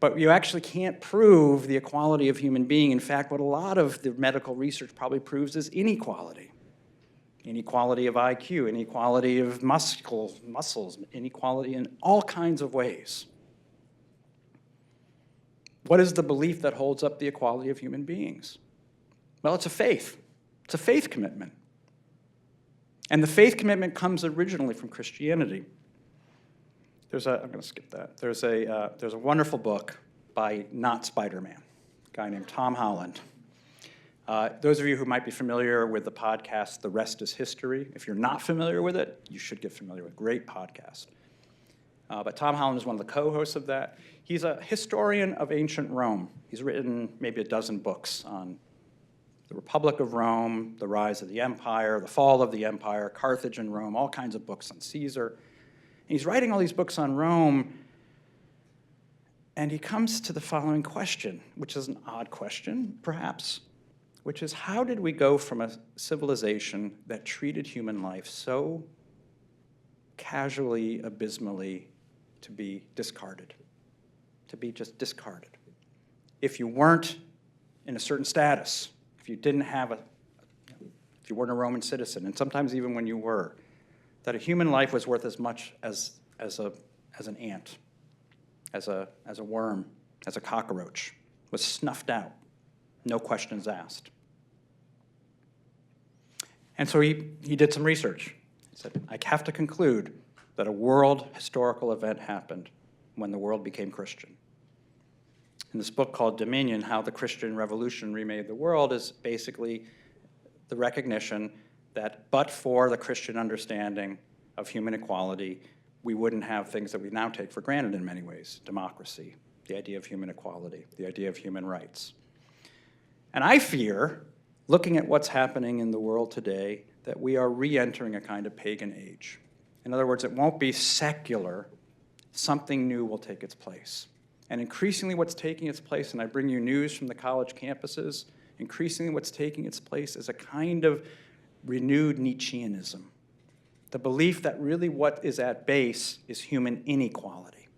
But you actually can't prove the equality of human being. In fact, what a lot of the medical research probably proves is inequality. Inequality of IQ, inequality of muscles, inequality in all kinds of ways. What is the belief that holds up the equality of human beings? Well, it's a faith. It's a faith commitment. And the faith commitment comes originally from Christianity. I'm going to skip that. There's a wonderful book by not Spider-Man, a guy named Tom Holland. Those of you who might be familiar with the podcast, The Rest is History, if you're not familiar with it, you should get familiar with it. Great podcast. But Tom Holland is one of the co-hosts of that. He's a historian of ancient Rome. He's written maybe a dozen books on the Republic of Rome, the rise of the empire, the fall of the empire, Carthage and Rome, all kinds of books on Caesar. And he's writing all these books on Rome, and he comes to the following question, which is an odd question, perhaps, which is, how did we go from a civilization that treated human life so casually, abysmally, to be discarded, to be just discarded? If you weren't in a certain status, if you didn't have if you weren't a Roman citizen, and sometimes even when you were, that a human life was worth as much as an ant, as a worm, as a cockroach, was snuffed out, no questions asked. And so he did some research. He said, I have to conclude that a world historical event happened when the world became Christian. In this book called Dominion, How the Christian Revolution Remade the World, is basically the recognition that but for the Christian understanding of human equality, we wouldn't have things that we now take for granted in many ways: democracy, the idea of human equality, the idea of human rights. And I fear, looking at what's happening in the world today, that we are re-entering a kind of pagan age. In other words, it won't be secular. Something new will take its place. And increasingly what's taking its place, and I bring you news from the college campuses, increasingly what's taking its place is a kind of renewed Nietzscheanism. The belief that really what is at base is human inequality.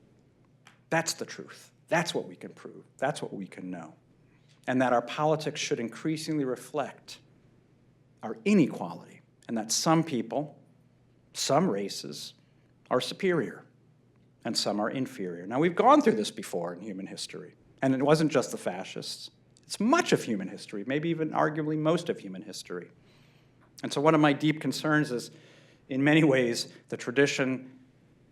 That's the truth. That's what we can prove. That's what we can know. And that our politics should increasingly reflect our inequality, and that some people, some races, are superior, and some are inferior. Now, we've gone through this before in human history, and it wasn't just the fascists. It's much of human history, maybe even arguably most of human history. And so one of my deep concerns is, in many ways, the tradition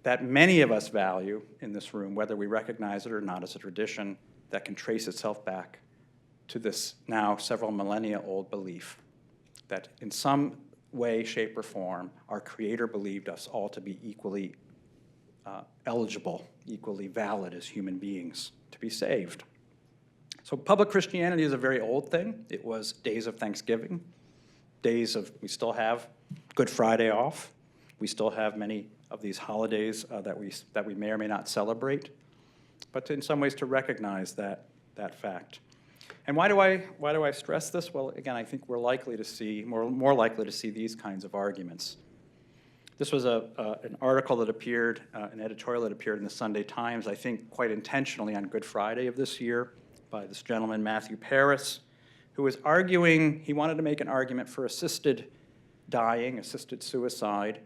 that many of us value in this room, whether we recognize it or not as a tradition, that can trace itself back to this now several millennia old belief that in some way, shape, or form, our Creator believed us all to be equally eligible, equally valid as human beings to be saved. So public Christianity is a very old thing. It was days of Thanksgiving, we still have Good Friday off. We still have many of these holidays that we may or may not celebrate, but in some ways to recognize that fact. And why do I stress this? Well, again, I think we're likely to see, more likely to see these kinds of arguments. This was an article that appeared, an editorial that appeared in the Sunday Times, I think quite intentionally on Good Friday of this year, by this gentleman, Matthew Paris, who was arguing, he wanted to make an argument for assisted dying, assisted suicide,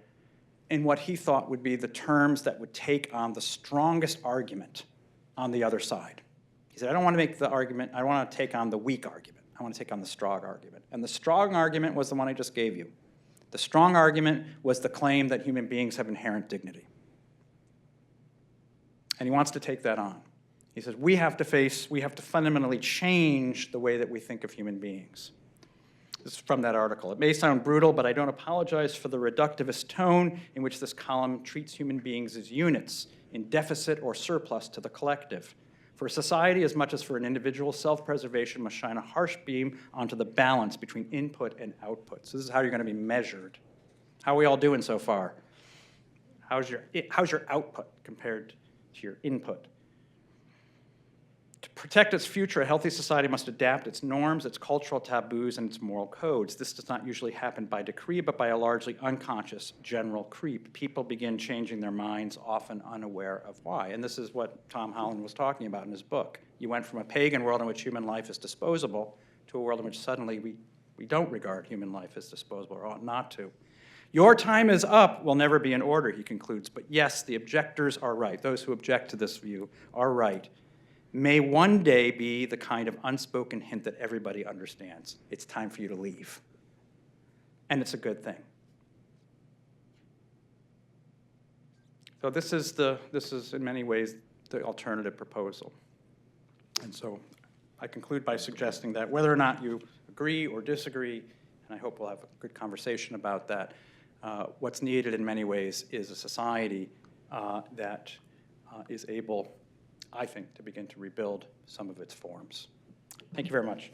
in what he thought would be the terms that would take on the strongest argument on the other side. He said, I don't want to make the argument, I want to take on the weak argument. I want to take on the strong argument. And the strong argument was the one I just gave you. The strong argument was the claim that human beings have inherent dignity. And he wants to take that on. He says, we have to fundamentally change the way that we think of human beings. This is from that article. It may sound brutal, but I don't apologize for the reductivist tone in which this column treats human beings as units in deficit or surplus to the collective. For society, as much as for an individual, self-preservation must shine a harsh beam onto the balance between input and output. So this is how you're going to be measured. How are we all doing so far? How's your output compared to your input? To protect its future, a healthy society must adapt its norms, its cultural taboos, and its moral codes. This does not usually happen by decree, but by a largely unconscious general creep. People begin changing their minds, often unaware of why. And this is what Tom Holland was talking about in his book. You went from a pagan world in which human life is disposable to a world in which suddenly we don't regard human life as disposable, or ought not to. Your time is up will never be in order, he concludes. But yes, the objectors are right. Those who object to this view are right. May one day be the kind of unspoken hint that everybody understands. It's time for you to leave. And it's a good thing. So this is in many ways the alternative proposal. And so I conclude by suggesting that whether or not you agree or disagree, and I hope we'll have a good conversation about that, what's needed in many ways is a society that is able, I think, to begin to rebuild some of its forms. Thank you very much.